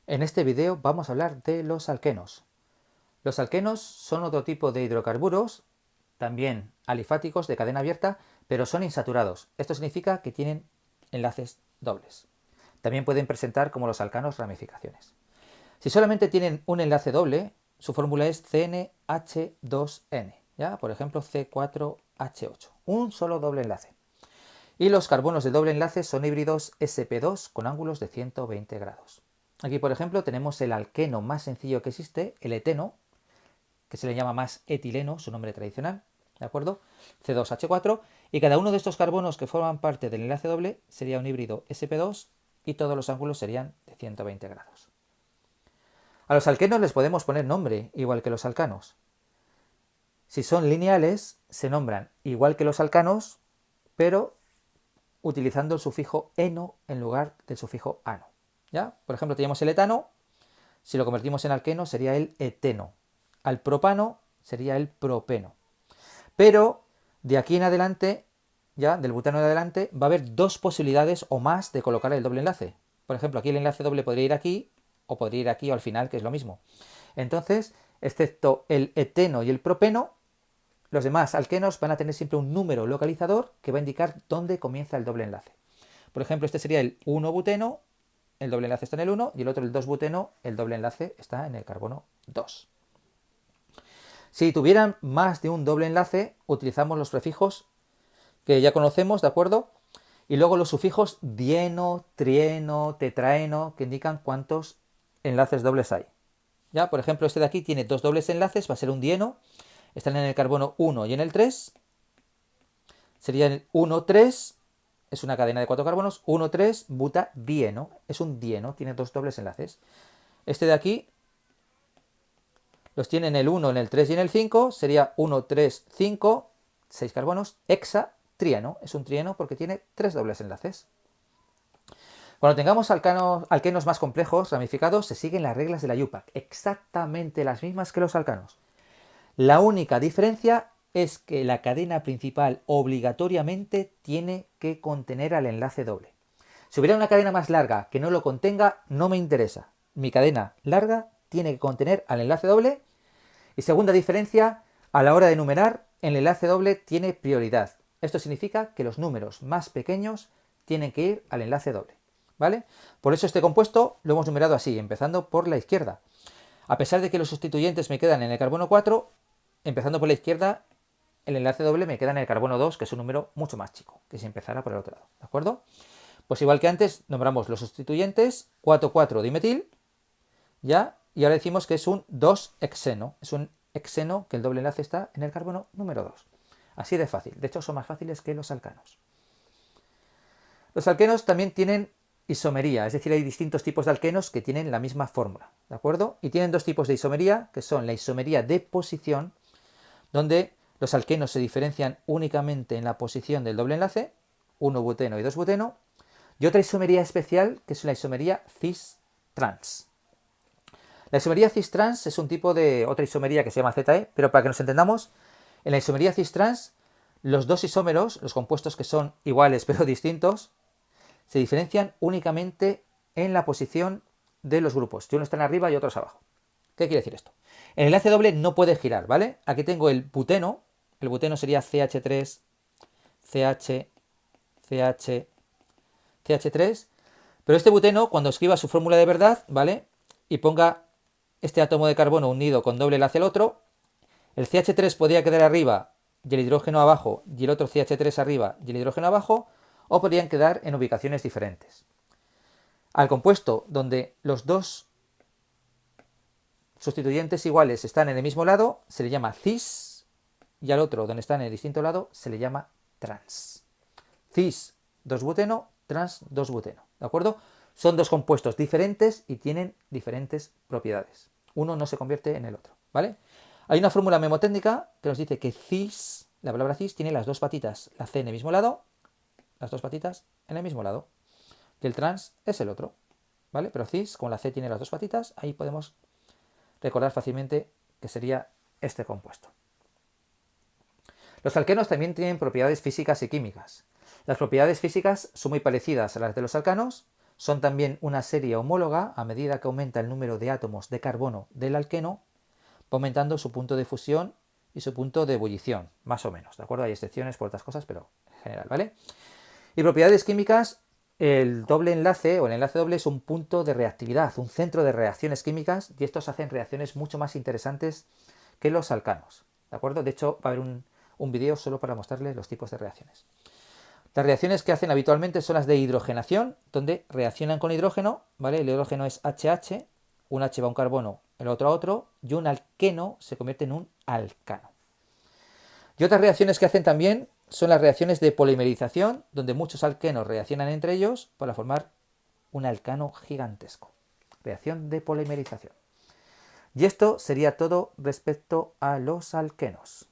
En este video vamos a hablar de los alquenos. Los alquenos son otro tipo de hidrocarburos, también alifáticos de cadena abierta, pero son insaturados. Esto significa que tienen enlaces dobles. También pueden presentar como los alcanos ramificaciones. Si solamente tienen un enlace doble, su fórmula es CnH2n, ¿ya? Por ejemplo C4H8, un solo doble enlace. Y los carbonos de doble enlace son híbridos sp2 con ángulos de 120 grados. Aquí, por ejemplo, tenemos el alqueno más sencillo que existe, el eteno, que se le llama más etileno, su nombre tradicional, ¿de acuerdo? C2H4, y cada uno de estos carbonos que forman parte del enlace doble sería un híbrido sp2 y todos los ángulos serían de 120 grados. A los alquenos les podemos poner nombre, igual que los alcanos. Si son lineales, se nombran igual que los alcanos, pero utilizando el sufijo eno en lugar del sufijo ano. ¿Ya? Por ejemplo, tenemos el etano, si lo convertimos en alqueno sería el eteno. Al propano sería el propeno. Pero de aquí en adelante, ya del butano en adelante, va a haber dos posibilidades o más de colocar el doble enlace. Por ejemplo, aquí el enlace doble podría ir aquí o podría ir aquí o al final, que es lo mismo. Entonces, excepto el eteno y el propeno, los demás alquenos van a tener siempre un número localizador que va a indicar dónde comienza el doble enlace. Por ejemplo, este sería el 1-buteno, el doble enlace está en el 1, y el otro, el 2-buteno, el doble enlace está en el carbono 2. Si tuvieran más de un doble enlace, utilizamos los prefijos que ya conocemos, ¿de acuerdo? Y luego los sufijos dieno, trieno, tetraeno, que indican cuántos enlaces dobles hay. Ya, por ejemplo, este de aquí tiene dos dobles enlaces, va a ser un dieno, están en el carbono 1 y en el 3. Sería el 1,3, es una cadena de 4 carbonos, 1,3 butadieno, es un dieno, tiene dos dobles enlaces. Este de aquí los tiene en el 1, en el 3 y en el 5, sería 1, 3, 5, 6 carbonos, hexatrieno, es un trieno porque tiene tres dobles enlaces. Cuando tengamos alquenos más complejos, ramificados, se siguen las reglas de la IUPAC, exactamente las mismas que los alcanos. La única diferencia es que la cadena principal obligatoriamente tiene que contener al enlace doble. Si hubiera una cadena más larga que no lo contenga, no me interesa. Mi cadena larga tiene que contener al enlace doble. Y segunda diferencia, a la hora de numerar, el enlace doble tiene prioridad. Esto significa que los números más pequeños tienen que ir al enlace doble, ¿vale? Por eso este compuesto lo hemos numerado así, empezando por la izquierda. A pesar de que los sustituyentes me quedan en el carbono 4, empezando por la izquierda, el enlace doble me queda en el carbono 2, que es un número mucho más chico, que si empezara por el otro lado, ¿de acuerdo? Pues igual que antes, nombramos los sustituyentes, 4,4-dimetil, ¿ya? Y ahora decimos que es un 2-hexeno, es un hexeno que el doble enlace está en el carbono número 2. Así de fácil, de hecho son más fáciles que los alcanos. Los alquenos también tienen isomería, es decir, hay distintos tipos de alquenos que tienen la misma fórmula, ¿de acuerdo? Y tienen dos tipos de isomería, que son la isomería de posición, donde los alquenos se diferencian únicamente en la posición del doble enlace, 1-buteno y 2-buteno, y otra isomería especial, que es la isomería cis-trans. La isomería cis-trans es un tipo de otra isomería que se llama ZE, pero para que nos entendamos, en la isomería cis-trans, los dos isómeros, los compuestos que son iguales pero distintos, se diferencian únicamente en la posición de los grupos. Uno está arriba y otros abajo. ¿Qué quiere decir esto? El enlace doble no puede girar, ¿vale? Aquí tengo el buteno sería CH3, CH, CH, CH3, pero este buteno, cuando escriba su fórmula de verdad, ¿vale? Y ponga este átomo de carbono unido con doble enlace al otro, el CH3 podría quedar arriba y el hidrógeno abajo, y el otro CH3 arriba y el hidrógeno abajo, o podrían quedar en ubicaciones diferentes. Al compuesto donde los dos sustituyentes iguales están en el mismo lado, se le llama cis, y al otro, donde están en el distinto lado, se le llama trans. Cis 2-buteno, trans 2-buteno, ¿de acuerdo? Son dos compuestos diferentes y tienen diferentes propiedades. Uno no se convierte en el otro, ¿vale? Hay una fórmula memotécnica que nos dice que cis, la palabra cis, tiene las dos patitas, la C en el mismo lado, las dos patitas en el mismo lado, y el trans es el otro, ¿vale? Pero cis, como la C tiene las dos patitas, ahí podemos recordar fácilmente que sería este compuesto. Los alquenos también tienen propiedades físicas y químicas. Las propiedades físicas son muy parecidas a las de los alcanos, Son también una serie homóloga a medida que aumenta el número de átomos de carbono del alqueno, aumentando su punto de fusión y su punto de ebullición, más o menos, ¿de acuerdo? Hay excepciones por otras cosas, pero en general, ¿vale? Y propiedades químicas, el doble enlace o el enlace doble es un punto de reactividad, un centro de reacciones químicas, y estos hacen reacciones mucho más interesantes que los alcanos, ¿de acuerdo? De hecho, va a haber un vídeo solo para mostrarles los tipos de reacciones. Las reacciones que hacen habitualmente son las de hidrogenación, donde reaccionan con hidrógeno, ¿vale? El hidrógeno es HH, un H va a un carbono, el otro a otro, y un alqueno se convierte en un alcano. Y otras reacciones que hacen también son las reacciones de polimerización, donde muchos alquenos reaccionan entre ellos para formar un alcano gigantesco. Reacción de polimerización. Y esto sería todo respecto a los alquenos.